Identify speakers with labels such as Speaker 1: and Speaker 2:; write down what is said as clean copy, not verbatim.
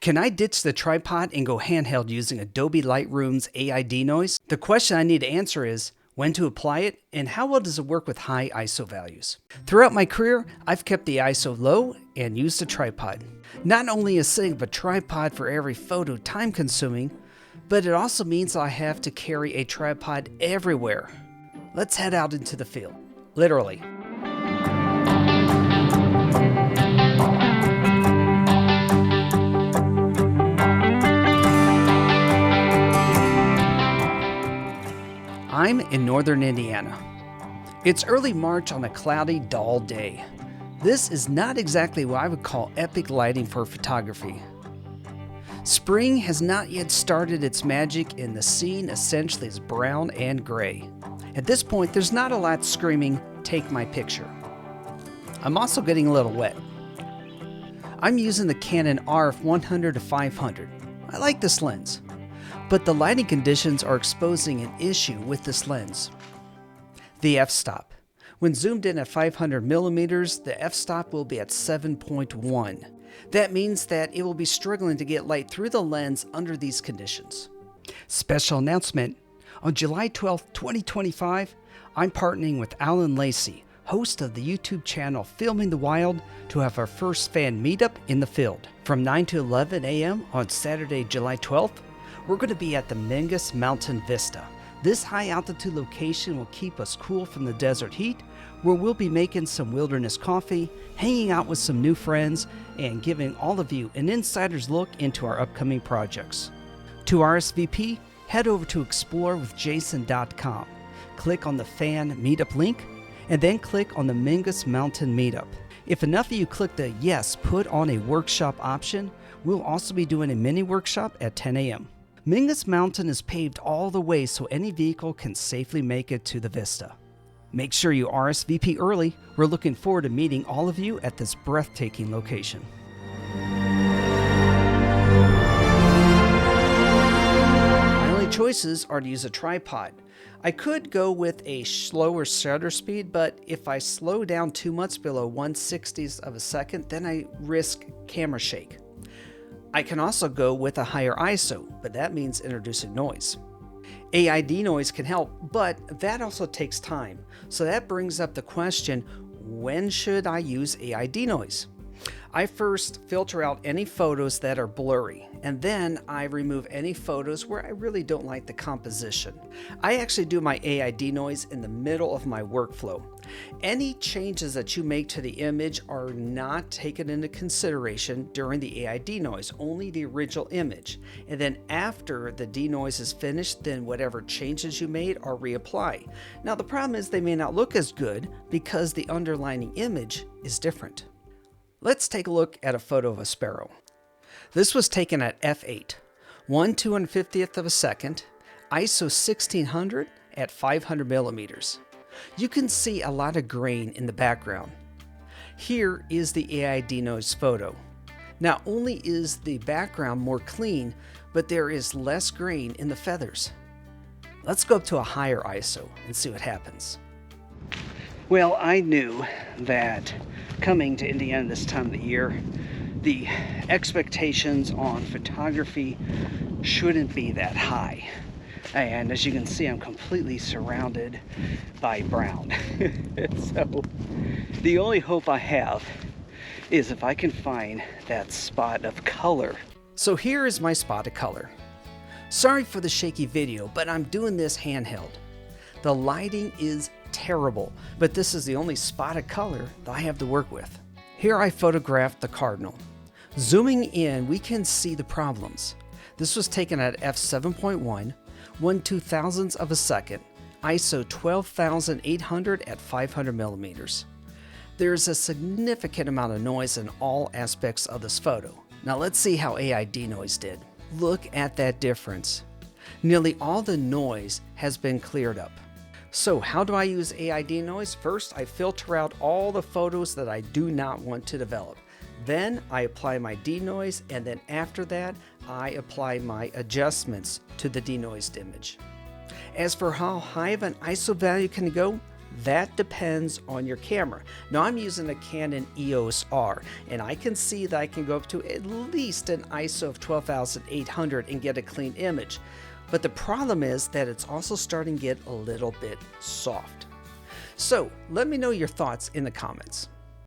Speaker 1: Can I ditch the tripod and go handheld using Adobe Lightroom's AI Denoise? The question I need to answer is when to apply it and how well does it work with high ISO values. Throughout my career, I've kept the ISO low and used a tripod. Not only is setting up a tripod for every photo time consuming, but it also means I have to carry a tripod everywhere. Let's head out into the field, literally. I'm in northern Indiana. It's early March on a cloudy, dull day. This is not exactly what I would call epic lighting for photography. Spring has not yet started its magic and the scene essentially is brown and gray. At this point, there's not a lot screaming, "Take my picture." I'm also getting a little wet. I'm using the Canon RF 100-500. I like this lens, but the lighting conditions are exposing an issue with this lens. The f-stop. When zoomed in at 500 millimeters, the f-stop will be at 7.1. That means that it will be struggling to get light through the lens under these conditions. Special announcement. On July 12, 2025, I'm partnering with Lacy, host of the YouTube channel Filming the Wild, to have our first fan meetup in the field. From 9 to 11 a.m. on Saturday, July 12th, we're going to be at the Mingus Mountain Vista. This high altitude location will keep us cool from the desert heat, where we'll be making some wilderness coffee, hanging out with some new friends, and giving all of you an insider's look into our upcoming projects. To RSVP, head over to explorewithjason.com. Click on the Fan Meetup link, and then click on the Mingus Mountain Meetup. If enough of you click the Yes, put on a workshop option, we'll also be doing a mini workshop at 10 a.m. Mingus Mountain is paved all the way so any vehicle can safely make it to the vista. Make sure you RSVP early. We're looking forward to meeting all of you at this breathtaking location. My only choices are to use a tripod. I could go with a slower shutter speed, but if I slow down too much below 1/60th of a second, then I risk camera shake. I can also go with a higher ISO, but that means introducing noise. AI Denoise can help, but that also takes time. So that brings up the question, when should I use AI Denoise? I first filter out any photos that are blurry, and then I remove any photos where I really don't like the composition. I actually do my AI Denoise in the middle of my workflow. Any changes that you make to the image are not taken into consideration during the AI Denoise, only the original image. And then after the denoise is finished, then whatever changes you made are reapplied. Now the problem is they may not look as good because the underlying image is different. Let's take a look at a photo of a sparrow. This was taken at f8, 1/250th of a second, ISO 1600 at 500 millimeters. You can see a lot of grain in the background. Here is the AI Denoise photo. Not only is the background more clean, but there is less grain in the feathers. Let's go up to a higher ISO and see what happens. Well, I knew that coming to Indiana this time of the year, the expectations on photography shouldn't be that high. And as you can see, I'm completely surrounded by brown. So the only hope I have is if I can find that spot of color. So here is my spot of color. Sorry for the shaky video, but I'm doing this handheld. The lighting is terrible, but this is the only spot of color that I have to work with. Here I photographed the Cardinal. Zooming in, we can see the problems. This was taken at f7.1, 1/2000th of a second, ISO 12,800 at 500 millimeters. There's a significant amount of noise in all aspects of this photo. Now let's see how AI Denoise did. Look at that difference. Nearly all the noise has been cleared up. So how do I use AI Denoise? First, I filter out all the photos that I do not want to develop. Then I apply my denoise, and then after that, I apply my adjustments to the denoised image. As for how high of an ISO value can go, That depends on your camera. Now I'm using a Canon EOS R, and I can see that I can go up to at least an ISO of 12,800 and get a clean image. But the problem is that it's also starting to get a little bit soft. So let me know your thoughts in the comments.